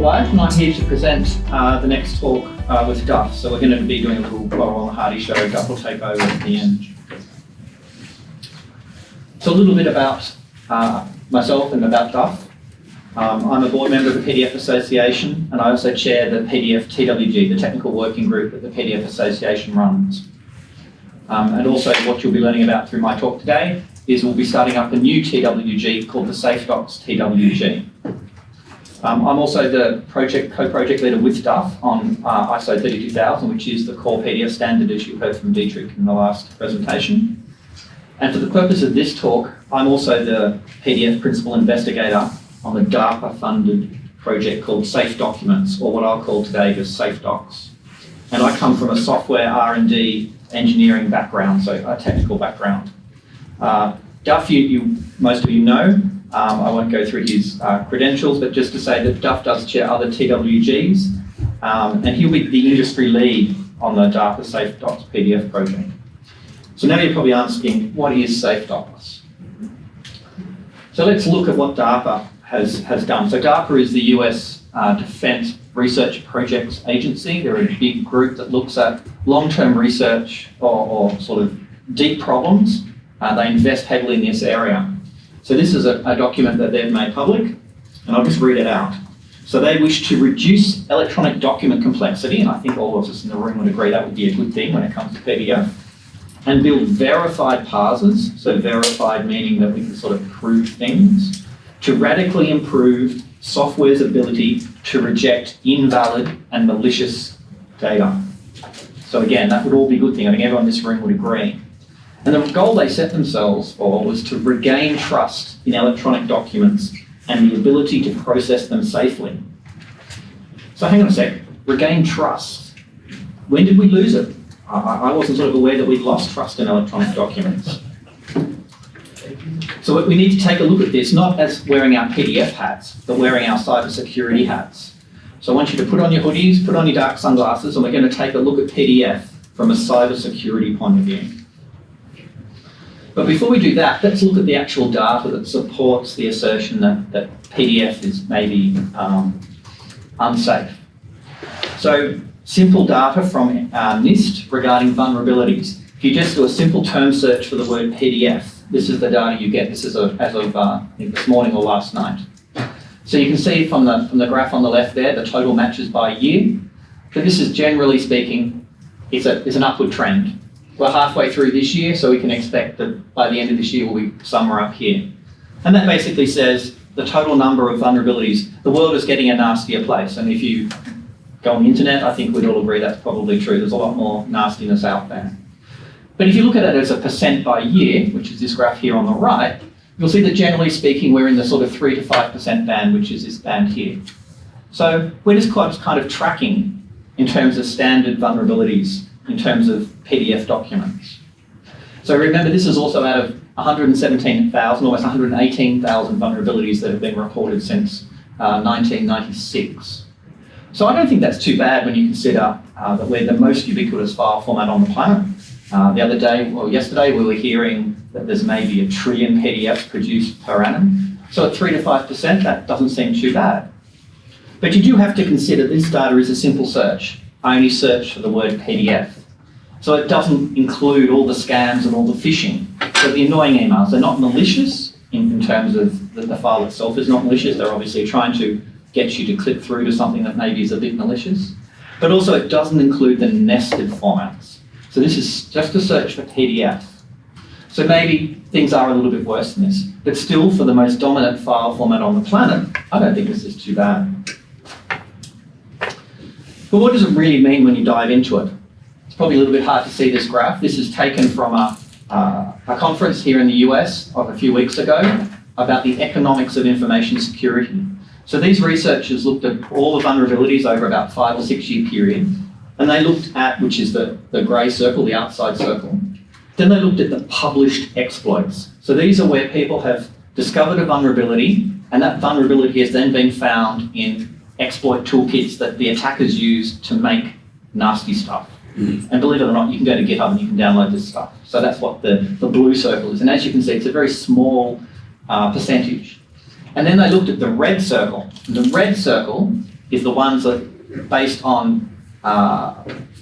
Wyatt, and I'm here to present the next talk with Duff. So we're going to be doing a little Laurel and Hardy show. Duff will take over at the end. So a little bit about myself and about Duff. I'm a board member of the PDF Association, and I also chair the PDF TWG, the technical working group that the PDF Association runs. And also what you'll be learning about through my talk today is we'll be starting up a new TWG called the SafeDocs TWG. I'm also the co-project leader with Duff on ISO 32000, which is the core PDF standard, as you heard from Dietrich in the last presentation. And for the purpose of this talk, I'm also the PDF principal investigator on the DARPA-funded project called Safe Documents, or what I'll call today just SafeDocs. And I come from a software R&D engineering background, so a technical background. Duff, most of you know. I won't go through his credentials, but just to say that Duff does chair other TWGs, and he'll be the industry lead on the DARPA SafeDocs PDF project. So now you're probably asking, what is SafeDocs? So let's look at what DARPA has done. So DARPA is the US Defense Research Projects Agency. They're a big group that looks at long-term research or sort of deep problems. They invest heavily in this area. So this is a document that they've made public, and I'll just read it out. So they wish to reduce electronic document complexity, and I think all of us in the room would agree that would be a good thing when it comes to PDF, and build verified parsers, so verified meaning that we can sort of prove things, to radically improve software's ability to reject invalid and malicious data. So again, that would all be a good thing. I think everyone in this room would agree. And the goal they set themselves for was to regain trust in electronic documents and the ability to process them safely. So hang on a sec, regain trust. When did we lose it? I wasn't sort of aware that we'd lost trust in electronic documents. So we need to take a look at this, not as wearing our PDF hats, but wearing our cybersecurity hats. So I want you to put on your hoodies, put on your dark sunglasses, and we're going to take a look at PDF from a cybersecurity point of view. But before we do that, let's look at the actual data that supports the assertion that PDF is maybe unsafe. So simple data from NIST regarding vulnerabilities. If you just do a simple term search for the word PDF, this is the data you get. This is as of I think this morning or last night. So you can see from the graph on the left there, the total matches by year. So this is generally speaking, it's an upward trend. We're halfway through this year, so we can expect that by the end of this year we'll be somewhere up here. And that basically says the total number of vulnerabilities. The world is getting a nastier place, and if you go on the internet, I think we'd all agree that's probably true. There's a lot more nastiness out there. But if you look at it as a percent by year, which is this graph here on the right, you'll see that generally speaking we're in the sort of 3 to 5% band, which is this band here. So we're just kind of tracking in terms of standard vulnerabilities, in terms of PDF documents. So remember, this is also out of 117,000, almost 118,000 vulnerabilities that have been reported since 1996. So I don't think that's too bad when you consider that we're the most ubiquitous file format on the planet. The other day, or yesterday, we were hearing that there's maybe 1 trillion PDFs produced per annum. So at 3 to 5%, that doesn't seem too bad. But you do have to consider this data is a simple search. I only search for the word PDF. So it doesn't include all the scams and all the phishing. So the annoying emails, they're not malicious in terms of the file itself is not malicious. They're obviously trying to get you to click through to something that maybe is a bit malicious. But also it doesn't include the nested formats. So this is just a search for PDF. So maybe things are a little bit worse than this. But still, for the most dominant file format on the planet, I don't think this is too bad. But what does it really mean when you dive into it? It's probably a little bit hard to see this graph. This is taken from a conference here in the US of a few weeks ago about the economics of information security. So these researchers looked at all the vulnerabilities over about 5 or 6 year period, and they looked at, which is the grey circle, the outside circle. Then they looked at the published exploits. So these are where people have discovered a vulnerability, and that vulnerability has then been found in exploit toolkits that the attackers use to make nasty stuff. And believe it or not, you can go to GitHub and you can download this stuff. So that's what the blue circle is. And as you can see, it's a very small percentage. And then they looked at the red circle. The red circle is the ones that are based on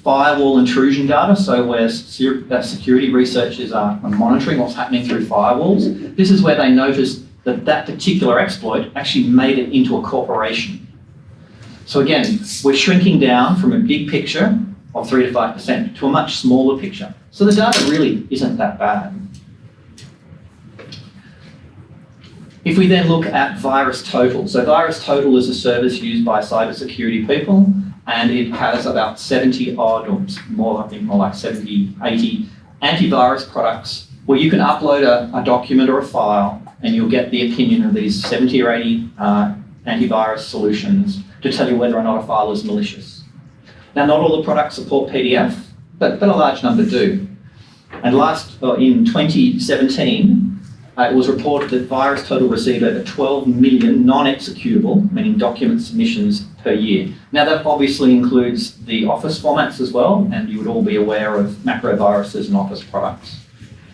firewall intrusion data, so where security researchers are monitoring what's happening through firewalls. This is where they noticed that that particular exploit actually made it into a corporation. So again, we're shrinking down from a big picture of 3 to 5% to a much smaller picture. So the data really isn't that bad. If we then look at VirusTotal, so VirusTotal is a service used by cybersecurity people, and it has about 70 odd, or more, I think more like 70, 80 antivirus products where you can upload a document or a file and you'll get the opinion of these 70 or 80 antivirus solutions to tell you whether or not a file is malicious. Now, not all the products support PDF, but a large number do. And in 2017, it was reported that VirusTotal received over 12 million non-executable, meaning document submissions per year. Now that obviously includes the Office formats as well, and you would all be aware of macroviruses and Office products.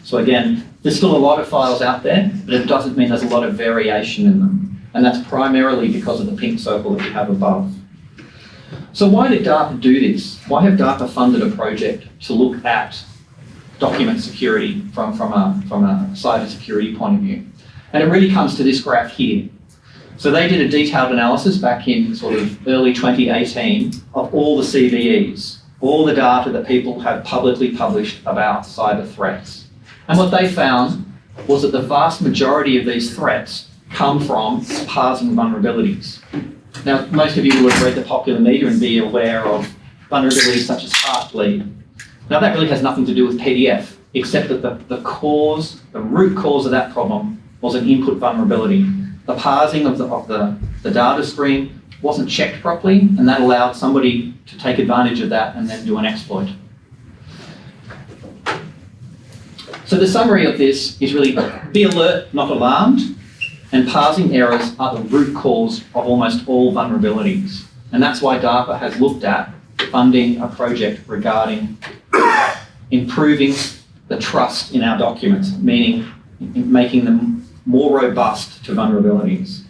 So again, there's still a lot of files out there, but it doesn't mean there's a lot of variation in them. And that's primarily because of the pink circle that we have above. So why did DARPA do this? Why have DARPA funded a project to look at document security from a cyber security point of view? And it really comes to this graph here. So they did a detailed analysis back in sort of early 2018 of all the CVEs, all the data that people have publicly published about cyber threats. And what they found was that the vast majority of these threats come from parsing vulnerabilities. Now, most of you will have read the popular media and be aware of vulnerabilities such as Heartbleed. Now, that really has nothing to do with PDF, except that the root cause of that problem was an input vulnerability. The parsing of the data stream wasn't checked properly, and that allowed somebody to take advantage of that and then do an exploit. So the summary of this is really be alert, not alarmed, and parsing errors are the root cause of almost all vulnerabilities. And that's why DARPA has looked at funding a project regarding improving the trust in our documents, meaning making them more robust to vulnerabilities.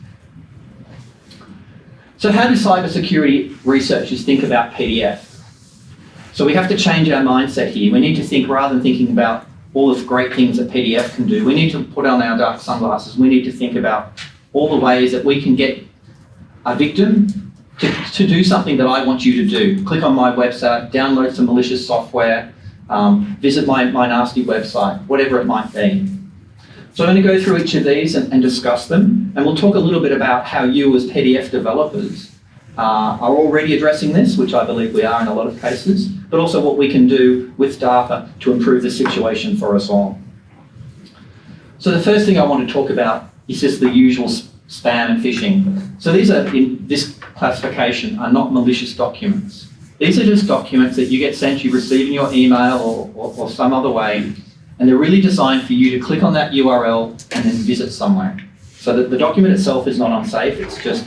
So how do cybersecurity researchers think about PDF? So we have to change our mindset here. We need to think, rather than thinking about all the great things that PDF can do, we need to put on our dark sunglasses. We need to think about all the ways that we can get a victim to do something that I want you to do. Click on my website, download some malicious software, visit my nasty website, whatever it might be. So I'm going to go through each of these and discuss them, and we'll talk a little bit about how you as PDF developers are already addressing this, which I believe we are in a lot of cases, but also what we can do with DARPA to improve the situation for us all. So the first thing I want to talk about is just the usual spam and phishing. So these are, in this classification, are not malicious documents. These are just documents that you get sent, you receive in your email or some other way, and they're really designed for you to click on that URL and then visit somewhere. So that the document itself is not unsafe, it's just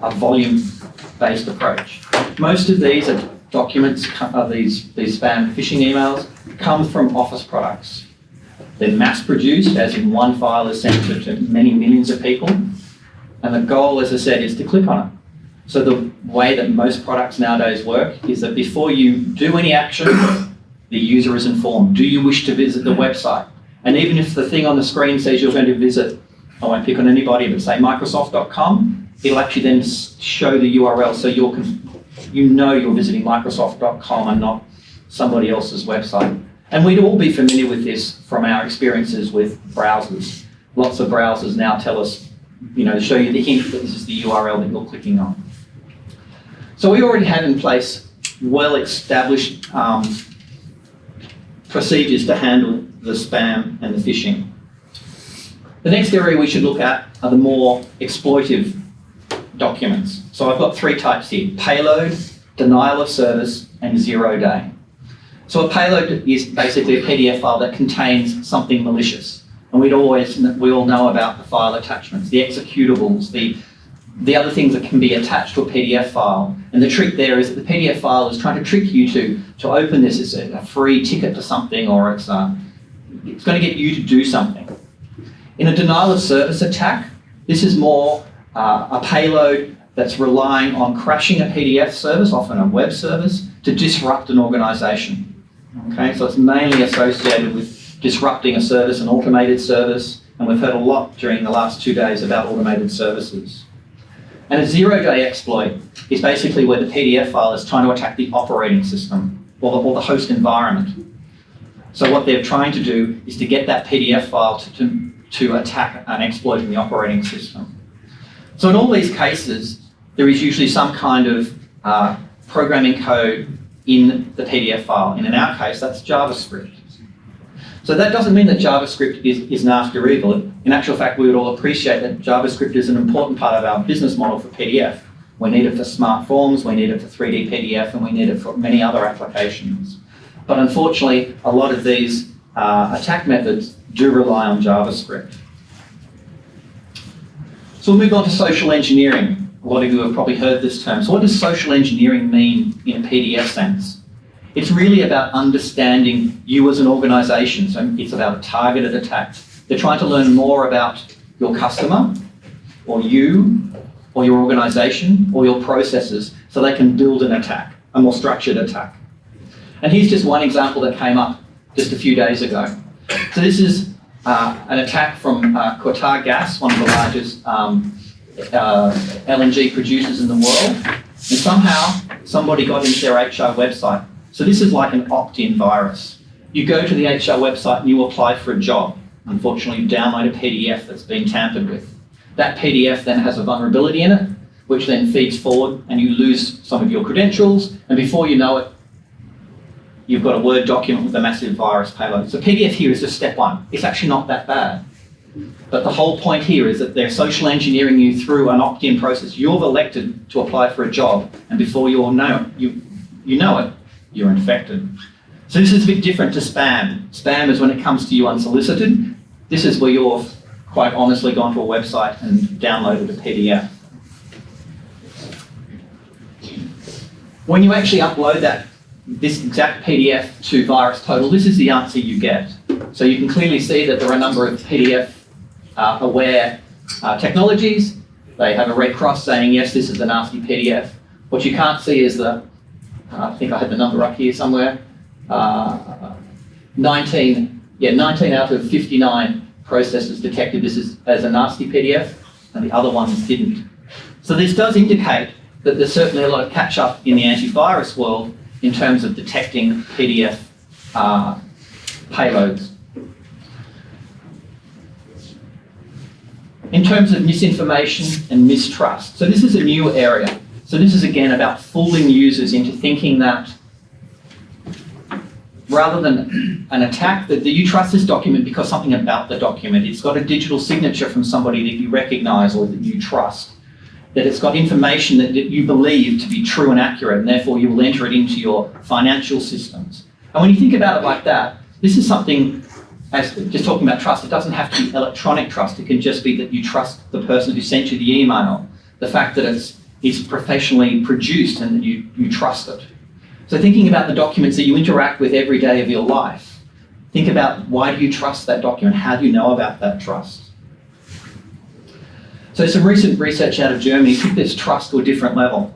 a volume-based approach. Most of these are documents, these spam phishing emails, come from Office products. They're mass-produced, as in one file is sent to many millions of people, and the goal, as I said, is to click on it. So the way that most products nowadays work is that before you do any action, the user is informed. Do you wish to visit the website? And even if the thing on the screen says you're going to visit, I won't pick on anybody, but say Microsoft.com, it'll actually then show the URL so you know you're visiting Microsoft.com and not somebody else's website. And we'd all be familiar with this from our experiences with browsers. Lots of browsers now tell us, show you the hint that this is the URL that you're clicking on. So we already have in place well-established procedures to handle the spam and the phishing. The next area we should look at are the more exploitive documents. So I've got three types here: payload, denial of service, and 0 day. So a payload is basically a PDF file that contains something malicious. And we all know about the file attachments, the executables, the other things that can be attached to a PDF file. And the trick there is that the PDF file is trying to trick you to open this as a free ticket to something, or it's going to get you to do something. In a denial of service attack, this is more a payload that's relying on crashing a PDF service, often a web service, to disrupt an organisation. Okay, so it's mainly associated with disrupting a service, an automated service, and we've heard a lot during the last 2 days about automated services. And a zero-day exploit is basically where the PDF file is trying to attack the operating system or the host environment. So what they're trying to do is to get that PDF file to attack an exploit in the operating system. So in all these cases, there is usually some kind of programming code in the PDF file. And in our case, that's JavaScript. So that doesn't mean that JavaScript is nasty or evil. In actual fact, we would all appreciate that JavaScript is an important part of our business model for PDF. We need it for smart forms, we need it for 3D PDF, and we need it for many other applications. But unfortunately, a lot of these attack methods do rely on JavaScript. So we'll move on to social engineering. A lot of you have probably heard this term. So what does social engineering mean in a PDF sense? It's really about understanding you as an organisation. So it's about a targeted attack. They're trying to learn more about your customer, or you, or your organisation, or your processes, so they can build an attack, a more structured attack. And here's just one example that came up just a few days ago. So this is an attack from Qatar Gas, one of the largest LNG producers in the world. And somehow, somebody got into their HR website. So this is like an opt-in virus. You go to the HR website and you apply for a job. Unfortunately, you download a PDF that's been tampered with. That PDF then has a vulnerability in it, which then feeds forward and you lose some of your credentials. And before you know it, you've got a Word document with a massive virus payload. So PDF here is just step one. It's actually not that bad. But the whole point here is that they're social engineering you through an opt-in process. You've elected to apply for a job, and before you know it, you're infected. So this is a bit different to spam. Spam is when it comes to you unsolicited. This is where you've quite honestly gone to a website and downloaded a PDF. When you actually upload this exact PDF to VirusTotal, this is the answer you get. So you can clearly see that there are a number of PDF aware technologies. They have a red cross saying, yes, this is a nasty PDF. What you can't see is I think I had the number up here somewhere, 19 out of 59 processors detected this as a nasty PDF, and the other ones didn't. So this does indicate that there's certainly a lot of catch up in the antivirus world in terms of detecting PDF payloads. In terms of misinformation and mistrust, so this is a new area. So this is again about fooling users into thinking that rather than an attack, that you trust this document because something about the document, it's got a digital signature from somebody that you recognize or that you trust, that it's got information that you believe to be true and accurate, and therefore you will enter it into your financial systems. And when you think about it like that, this is something, as just talking about trust, it doesn't have to be electronic trust. It can just be that you trust the person who sent you the email, the fact that it's professionally produced and that you trust it. So thinking about the documents that you interact with every day of your life, think about why do you trust that document? How do you know about that trust? So some recent research out of Germany took this trust to a different level.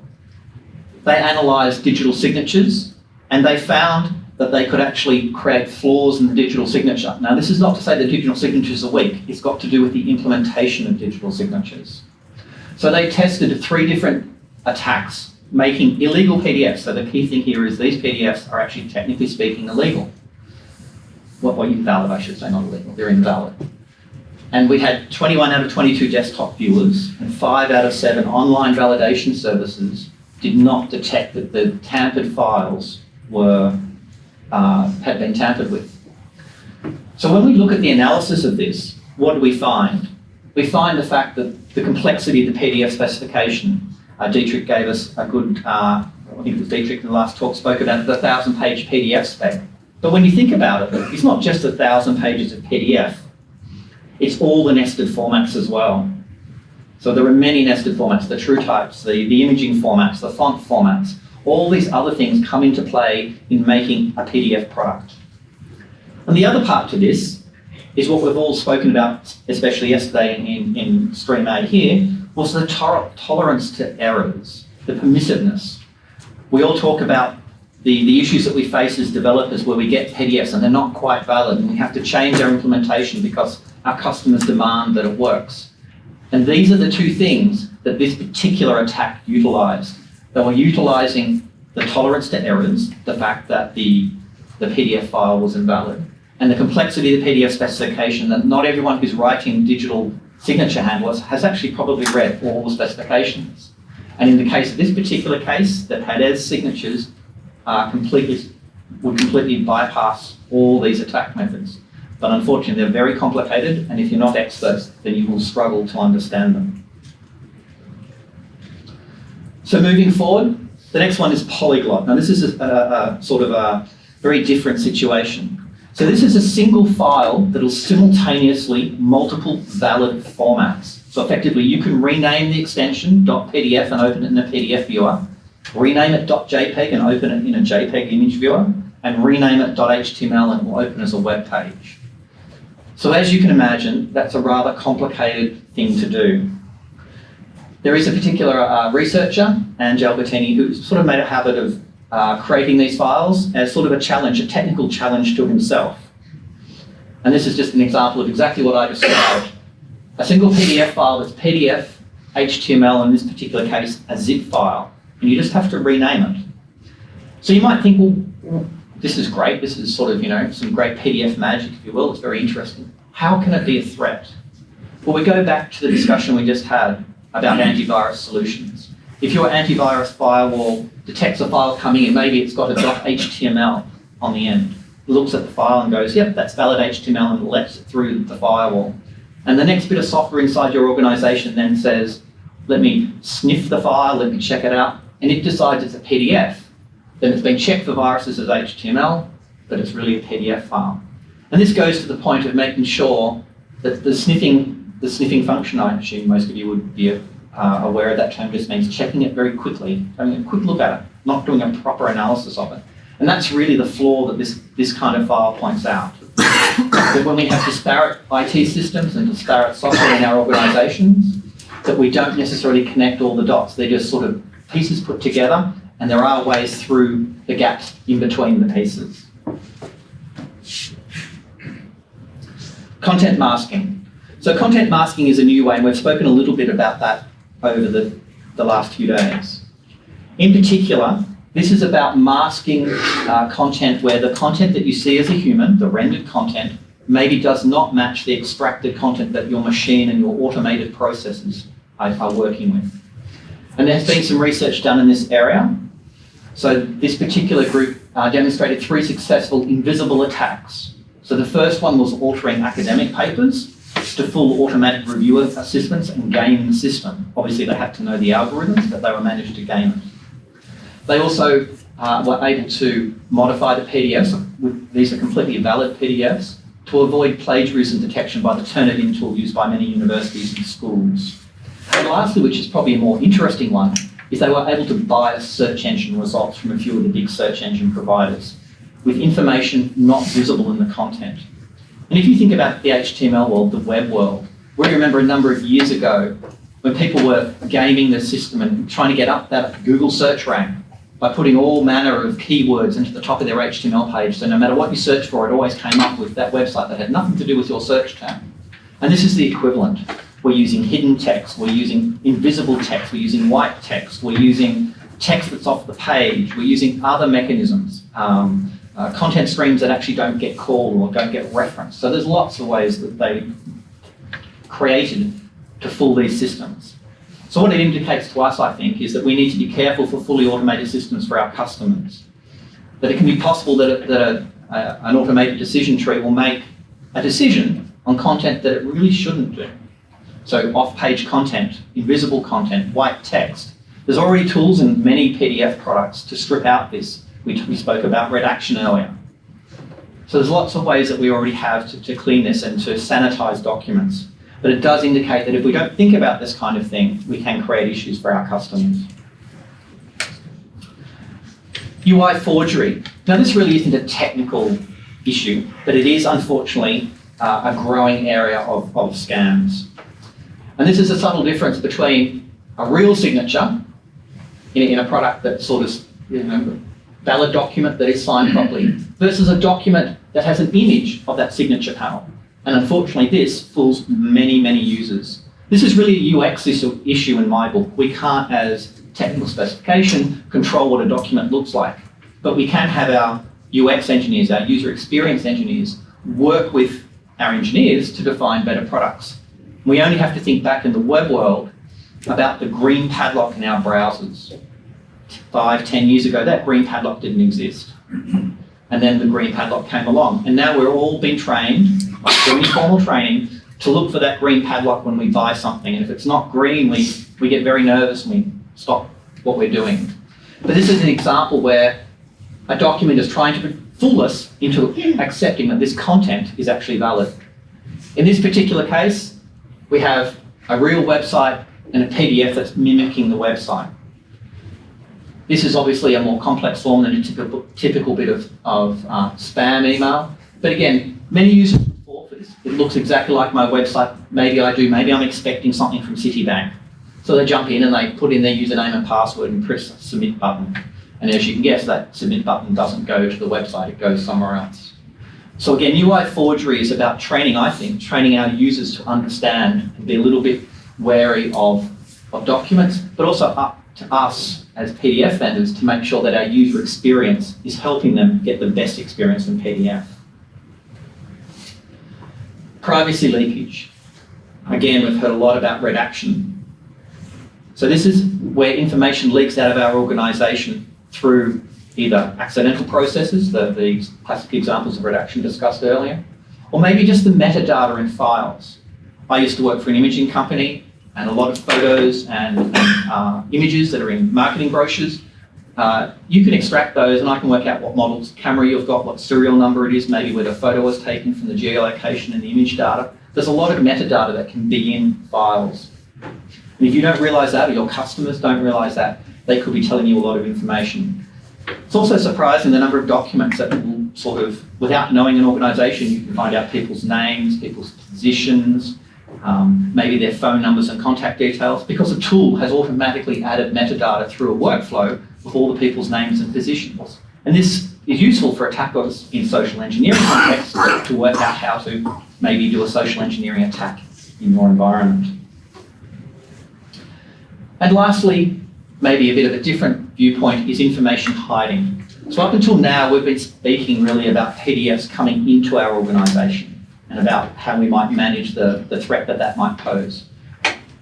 They analysed digital signatures and they found that they could actually create flaws in the digital signature. Now this is not to say that digital signatures are weak, it's got to do with the implementation of digital signatures. So they tested 3 different attacks making illegal PDFs. So the key thing here is these PDFs are actually technically speaking illegal. Well, invalid, I should say, not illegal, they're invalid. And we had 21 out of 22 desktop viewers and 5 out of 7 online validation services did not detect that the tampered files had been tampered with. So when we look at the analysis of this, what do we find? We find the fact that the complexity of the PDF specification, Dietrich gave us a good, I think it was Dietrich in the last talk, spoke about the 1,000-page PDF spec. But when you think about it, it's not just 1,000 pages of PDF, it's all the nested formats as well. So there are many nested formats, the true types, the imaging formats, the font formats, all these other things come into play in making a PDF product. And the other part to this is what we've all spoken about, especially yesterday in Stream A here, was the tolerance to errors, the permissiveness. We all talk about the issues that we face as developers where we get PDFs and they're not quite valid and we have to change our implementation because our customers demand that it works. And these are the two things that this particular attack utilised. They were utilising the tolerance to errors, the fact that the PDF file was invalid, and the complexity of the PDF specification, that not everyone who's writing digital signature handlers has actually probably read all the specifications. And in the case of this particular case, that had as signatures would completely bypass all these attack methods. But unfortunately, they're very complicated, and if you're not experts, then you will struggle to understand them. So moving forward, the next one is polyglot. Now this is a sort of a very different situation. So this is a single file that will simultaneously multiple valid formats. So effectively, you can rename the extension .pdf and open it in a PDF viewer, rename it .jpeg and open it in a JPEG image viewer, and rename it .html and it will open as a web page. So as you can imagine, that's a rather complicated thing to do. There is a particular researcher, Ange Albertini, who sort of made a habit of creating these files as sort of a challenge, a technical challenge to himself. And this is just an example of exactly what I described. A single PDF file that's PDF, HTML, in this particular case, a zip file, and you just have to rename it. So you might think, well, this is great. This is sort of, some great PDF magic, if you will. It's very interesting. How can it be a threat? Well, we go back to the discussion we just had about antivirus solutions. If your antivirus firewall detects a file coming in, maybe it's got a .html on the end, looks at the file and goes, yep, that's valid HTML, and lets it through the firewall. And the next bit of software inside your organization then says, let me sniff the file, let me check it out, and it decides it's a PDF. Then it's been checked for viruses as HTML, but it's really a PDF file. And this goes to the point of making sure that the sniffing function, I assume most of you would be aware of that term, just means checking it very quickly, having a quick look at it, not doing a proper analysis of it. And that's really the flaw that this kind of file points out. That when we have disparate IT systems and disparate software in our organizations, that we don't necessarily connect all the dots. They're just sort of pieces put together, and there are ways through the gaps in between the pieces. Content masking. So content masking is a new way, and we've spoken a little bit about that over the last few days. In particular, this is about masking content where the content that you see as a human, the rendered content, maybe does not match the extracted content that your machine and your automated processes are working with. And there's been some research done in this area. So this particular group demonstrated 3 successful invisible attacks. So the first one was altering academic papers to full automatic review assistance and game the system. Obviously they had to know the algorithms, but they were managed to game it. They also were able to modify the PDFs, these are completely valid PDFs, to avoid plagiarism detection by the Turnitin tool used by many universities and schools. And lastly, which is probably a more interesting one, is they were able to bias search engine results from a few of the big search engine providers with information not visible in the content. And if you think about the HTML world, the web world, we remember a number of years ago when people were gaming the system and trying to get up that Google search rank by putting all manner of keywords into the top of their HTML page. So no matter what you search for, it always came up with that website that had nothing to do with your search term. And this is the equivalent. We're using hidden text, we're using invisible text, we're using white text, we're using text that's off the page, we're using other mechanisms, content streams that actually don't get called or don't get referenced. So there's lots of ways that they created to fool these systems. So what it indicates to us, I think, is that we need to be careful for fully automated systems for our customers. That it can be possible that an automated decision tree will make a decision on content that it really shouldn't do. So off-page content, invisible content, white text. There's already tools in many PDF products to strip out this. We spoke about redaction earlier. So there's lots of ways that we already have to clean this and to sanitize documents. But it does indicate that if we don't think about this kind of thing, we can create issues for our customers. UI forgery. Now this really isn't a technical issue, but it is unfortunately a growing area of scams. And this is a subtle difference between a real signature in a product that sort of, valid document that is signed properly, versus a document that has an image of that signature panel. And unfortunately, this fools many, many users. This is really a UX issue in my book. We can't, as technical specification, control what a document looks like, but we can have our UX engineers, our user experience engineers, work with our engineers to define better products. We only have to think back in the web world about the green padlock in our browsers. 5, 10 years ago, that green padlock didn't exist. And then the green padlock came along. And now we're all being trained, doing formal training, to look for that green padlock when we buy something. And if it's not green, we get very nervous and we stop what we're doing. But this is an example where a document is trying to fool us into accepting that this content is actually valid. In this particular case, we have a real website and a PDF that's mimicking the website. This is obviously a more complex form than a typical bit of spam email. But again, many users would fall for this. It looks exactly like my website. Maybe I do. Maybe I'm expecting something from Citibank. So they jump in and they put in their username and password and press the submit button. And as you can guess, that submit button doesn't go to the website. It goes somewhere else. So again, UI forgery is about training, I think, training our users to understand and be a little bit wary of documents, but also up to us as PDF vendors to make sure that our user experience is helping them get the best experience in PDF. Privacy leakage. Again, we've heard a lot about redaction. So this is where information leaks out of our organisation through either accidental processes, the classic examples of redaction discussed earlier, or maybe just the metadata in files. I used to work for an imaging company, and a lot of photos and images that are in marketing brochures. You can extract those and I can work out what model camera you've got, what serial number it is, maybe where the photo was taken from the geolocation and the image data. There's a lot of metadata that can be in files. And if you don't realise that, or your customers don't realise that, they could be telling you a lot of information. It's also surprising the number of documents that will sort of, without knowing an organisation, you can find out people's names, people's positions, maybe their phone numbers and contact details, because the tool has automatically added metadata through a workflow with all the people's names and positions. And this is useful for attackers in social engineering contexts to work out how to maybe do a social engineering attack in your environment. And lastly, maybe a bit of a different viewpoint is information hiding. So up until now, we've been speaking really about PDFs coming into our organisation and about how we might manage the threat that might pose.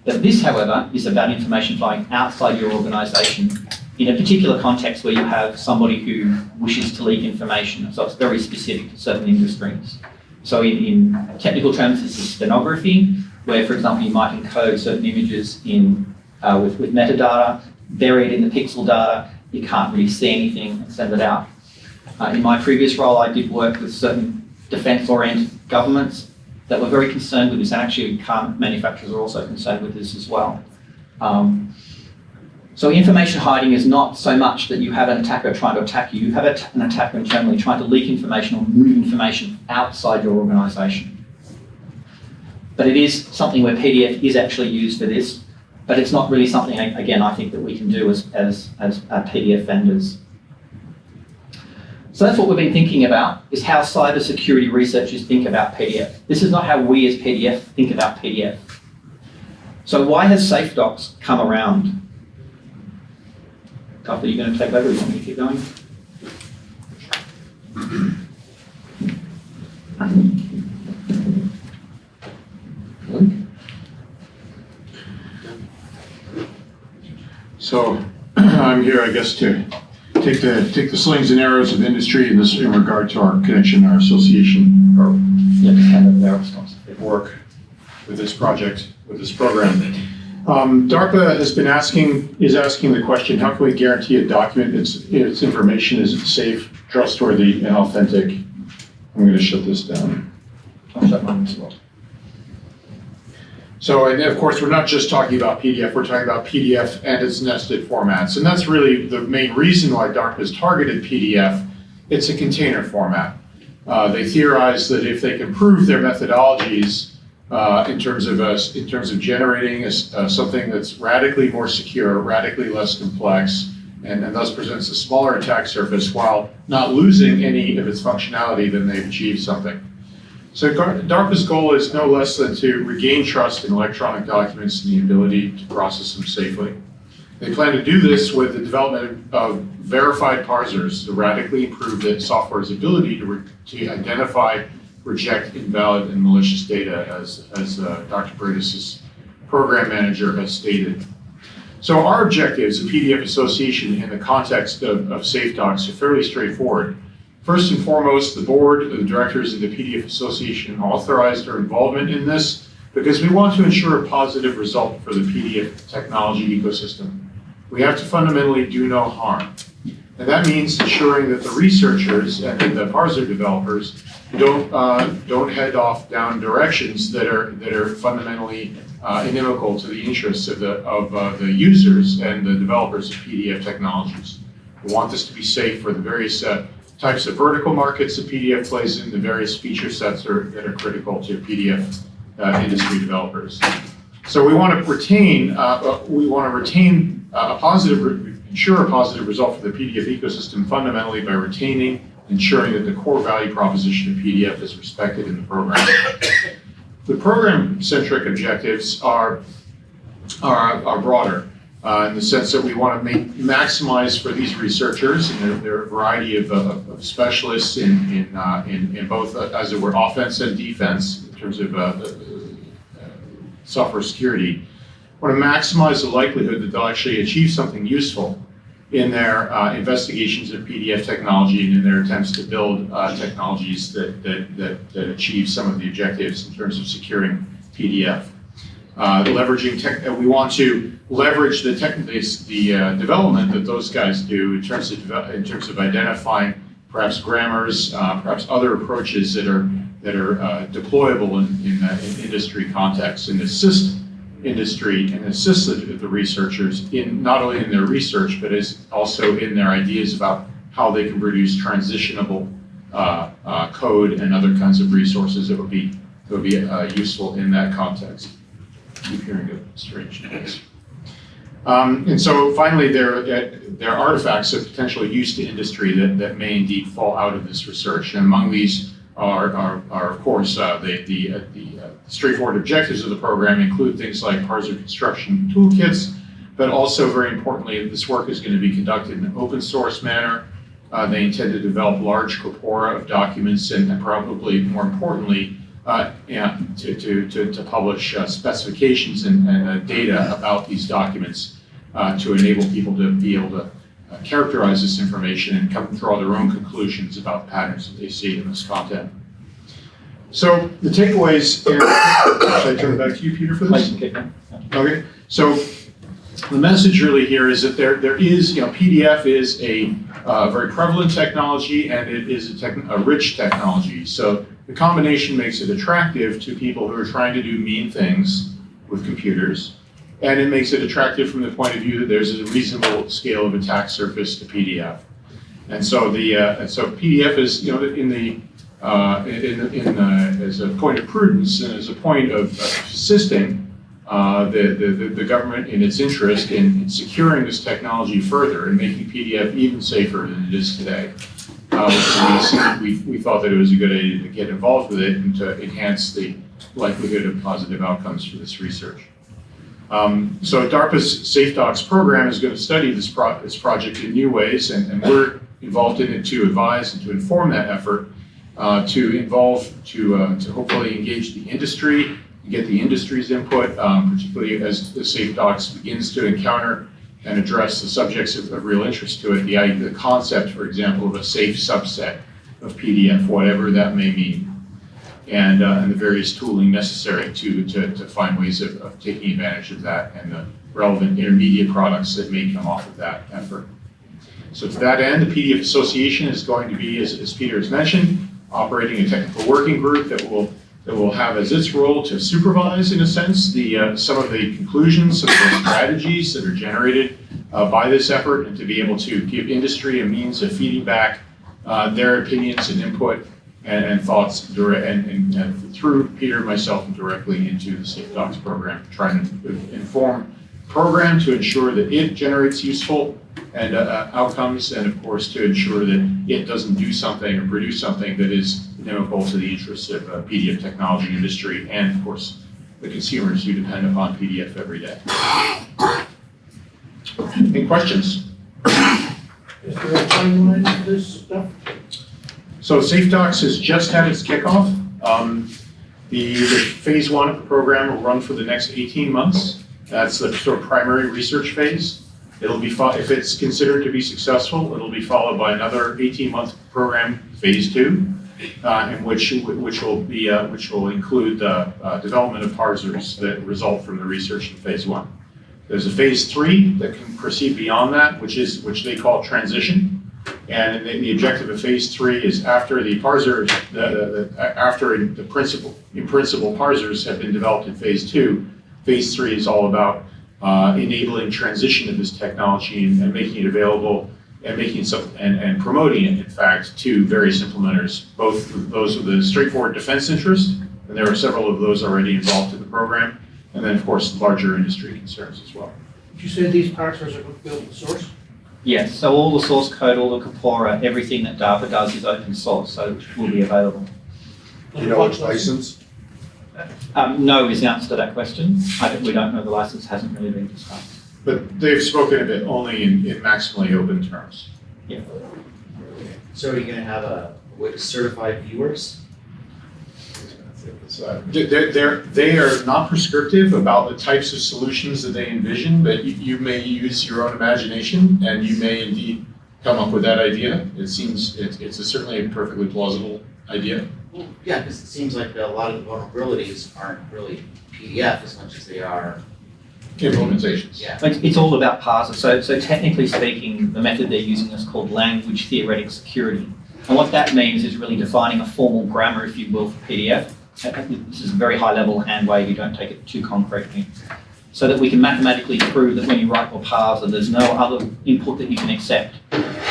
But this, however, is about information flowing outside your organisation in a particular context where you have somebody who wishes to leak information. So it's very specific to certain industries. So in technical terms, this is stenography, where, for example, you might encode certain images in with metadata, buried in the pixel data. You can't really see anything and send it out. In my previous role, I did work with certain defence-oriented governments that were very concerned with this, and actually car manufacturers are also concerned with this as well. So information hiding is not so much that you have an attacker trying to attack you. You have an attacker internally trying to leak information or move information outside your organisation. But it is something where PDF is actually used for this, but it's not really something, again, I think that we can do as PDF vendors. So that's what we've been thinking about, is how cybersecurity researchers think about PDF. This is not how we as PDF think about PDF. So why has SafeDocs come around? Are you going to take over or you want me to keep going? So I'm here, I guess, to take the slings and arrows of industry in regard to our connection, our association, or work with this project, with this program. DARPA is asking the question: how can we guarantee a document, its information is safe, trustworthy, and authentic? I'm going to shut this down. I'll shut mine as well. So, and of course, we're not just talking about PDF, we're talking about PDF and its nested formats. And that's really the main reason why DARPA has targeted PDF. It's a container format. They theorize that if they can prove their methodologies in terms of generating something that's radically more secure, radically less complex, and thus presents a smaller attack surface while not losing any of its functionality, then they've achieved something. So DARPA's goal is no less than to regain trust in electronic documents and the ability to process them safely. They plan to do this with the development of verified parsers to radically improve the software's ability to identify, reject invalid and malicious data, as Dr. Bradis' program manager has stated. So our objectives at PDF Association in the context of SafeDocs are fairly straightforward. First and foremost, the board, the directors of the PDF Association authorized our involvement in this because we want to ensure a positive result for the PDF technology ecosystem. We have to fundamentally do no harm. And that means ensuring that the researchers and the parser developers don't head off down directions that are fundamentally inimical to the interests of the users and the developers of PDF technologies. We want this to be safe for the various types of vertical markets that PDF plays in, the various feature sets that are critical to PDF industry developers. So we want to retain ensure a positive result for the PDF ecosystem fundamentally by ensuring that the core value proposition of PDF is respected in the program. The program-centric objectives are broader in the sense that we want to maximize for these researchers, and there are a variety of specialists in both, as it were, offense and defense in terms of software security. Want to maximize the likelihood that they'll actually achieve something useful in their investigations of PDF technology and in their attempts to build technologies that achieve some of the objectives in terms of securing PDF. We want to leverage the development that those guys do in terms of identifying perhaps grammars, perhaps other approaches that are deployable in industry contexts, and assist industry and assist the researchers in not only in their research but also in their ideas about how they can produce transitionable code and other kinds of resources that would be useful in that context. Keep hearing a strange noise. And so finally, there are artifacts of potential use to industry that may indeed fall out of this research. And among these are of course, the straightforward objectives of the program include things like parser construction toolkits, but also very importantly, this work is going to be conducted in an open source manner. They intend to develop large corpora of documents and probably more importantly, to publish specifications and data about these documents to enable people to be able to characterize this information and draw their own conclusions about patterns that they see in this content. So the takeaways, should I turn it back to you, Peter, for this? Okay, so the message really here is that there is, PDF is a very prevalent technology and it is a rich technology. So the combination makes it attractive to people who are trying to do mean things with computers. And it makes it attractive from the point of view that there's a reasonable scale of attack surface to PDF. And so PDF is, as a point of prudence and as a point of assisting the government in its interest in securing this technology further and making PDF even safer than it is today. We thought that it was a good idea to get involved with it and to enhance the likelihood of positive outcomes for this research. So DARPA's SafeDocs program is going to study this project in new ways, and we're involved in it to advise and to inform that effort, to hopefully engage the industry, get the industry's input, particularly as the SafeDocs begins to encounter and address the subjects of real interest to it, the concept, for example, of a safe subset of PDF, whatever that may mean. And the various tooling necessary to find ways of taking advantage of that and the relevant intermediate products that may come off of that effort. So to that end, the PDF Association is going to be, as Peter has mentioned, operating a technical working group that will have as its role to supervise, in a sense, some of the conclusions, some of the strategies that are generated by this effort, and to be able to give industry a means of feeding back their opinions and input and thoughts and through Peter and myself directly into the Safe Docs program, trying to inform program to ensure that it generates useful and outcomes, and of course to ensure that it doesn't do something or produce something that is inimical to the interests of PDF technology industry and of course the consumers who depend upon PDF every day. Any questions? Is there a timeline for this stuff? So SafeDocs has just had its kickoff. The phase 1 of the program will run for the next 18 months. That's the sort of primary research phase. It'll be, if it's considered to be successful, it'll be followed by another 18-month program, phase 2, in which will include the development of parsers that result from the research in phase 1. There's a phase 3 that can proceed beyond that, which they call transition. And the objective of phase 3 is after the parsers, after in principle parsers have been developed in phase 2, phase 3 is all about enabling transition of this technology and making it available and and promoting it, in fact, to various implementers, both those with a straightforward defense interest, and there are several of those already involved in the program, and then, of course, larger industry concerns as well. Did you say these parsers are built open source? Yes, so all the source code, all the corpora, everything that DARPA does is open source, so it will be available. Do you know which license? No is the answer to that question. We don't know, the license hasn't really been discussed. But they've spoken of it only in maximally open terms. Yeah. So are you gonna have a certified viewers? They are not prescriptive about the types of solutions that they envision, but you may use your own imagination and you may indeed come up with that idea. It seems, it's certainly a perfectly plausible idea. Well, yeah, because it seems like a lot of the vulnerabilities aren't really PDF as much as they are. Implementations. Yeah. It's all about parsers. So technically speaking, the method they're using is called language theoretic security. And what that means is really defining a formal grammar, if you will, for PDF. This is a very high level hand wave, you don't take it too concretely. So that we can mathematically prove that when you write your parser, there's no other input that you can accept,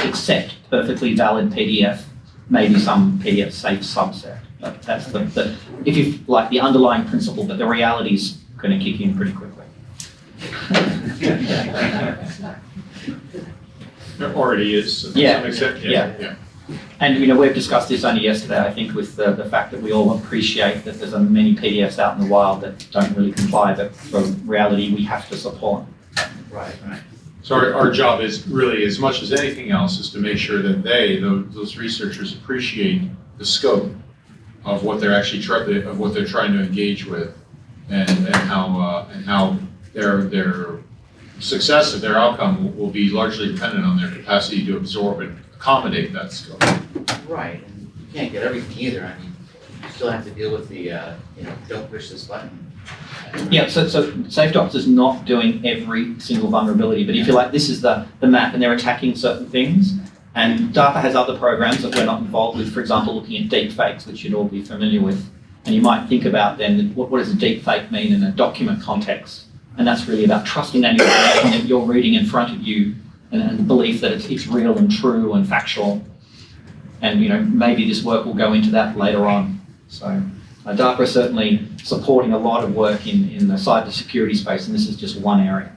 except perfectly valid PDF, maybe some PDF safe subset. But that's if you like the underlying principle, but the reality is going to kick in pretty quickly. It already is, to Yeah. some extent. Yeah. And we've discussed this only yesterday, I think, with the fact that we all appreciate that there's many PDFs out in the wild that don't really comply, but for reality, we have to support. Right. So our job is really, as much as anything else, is to make sure that those researchers appreciate the scope of what they're actually trying to engage with, and how their success of their outcome will be largely dependent on their capacity to absorb and accommodate that scope. Right, and you can't get everything either. I mean, you still have to deal with the, don't push this button. Yeah, so SafeDocs is not doing every single vulnerability, but if you like, this is the map and they're attacking certain things. And DARPA has other programs that we're not involved with, for example, looking at deep fakes, which you'd all be familiar with. And you might think about then, what does a deep fake mean in a document context? And that's really about trusting that information that you're reading in front of you and the belief that it's real and true and factual. And maybe this work will go into that later on. So DARPA is certainly supporting a lot of work in the cybersecurity space, and this is just one area.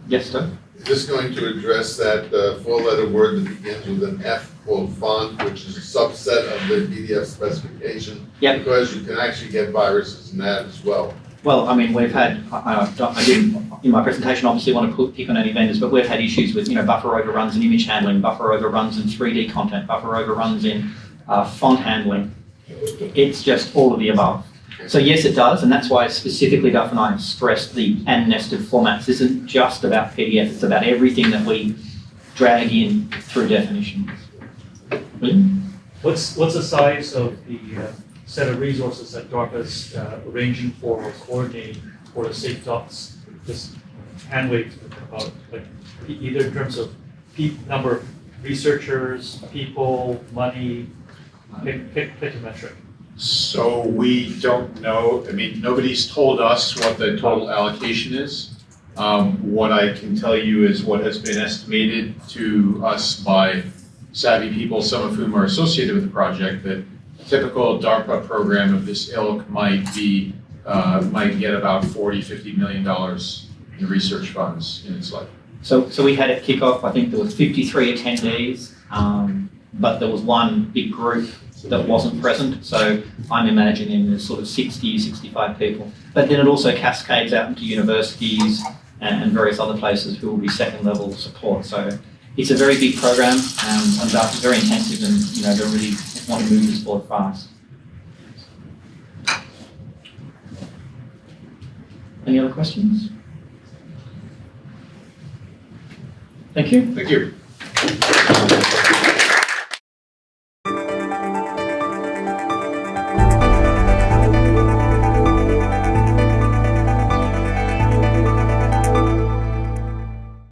Yes, sir? Is this going to address that four-letter word that begins with an F called font, which is a subset of the PDF specification? Yep. Because you can actually get viruses in that as well. Well, I mean, we've had, I didn't, in my presentation, obviously want to pick on any vendors, but we've had issues with, buffer overruns in image handling, buffer overruns in 3D content, buffer overruns in font handling. It's just all of the above. So yes, it does, and that's why specifically Duff and I have stressed the and nested formats. This isn't just about PDF, it's about everything that we drag in through definitions. William? What's the size of the set of resources that DARPA's arranging for or coordinating for the SafeDocs, this hand wave about, like, either in terms of number of researchers, people, money, pick a metric. So we don't know, I mean, nobody's told us what the total allocation is. What I can tell you is what has been estimated to us by savvy people, some of whom are associated with the project, that a typical DARPA program of this ilk might get about $40–50 million in research funds in its life. So we had it kick off, I think there was 53 attendees, but there was one big group that wasn't present. So I'm imagining there's sort of 60, 65 people. But then it also cascades out into universities and various other places who will be second level support. So it's a very big program, and DARPA is very intensive, and they really want to move this forward fast. Any other questions? Thank you. Thank you.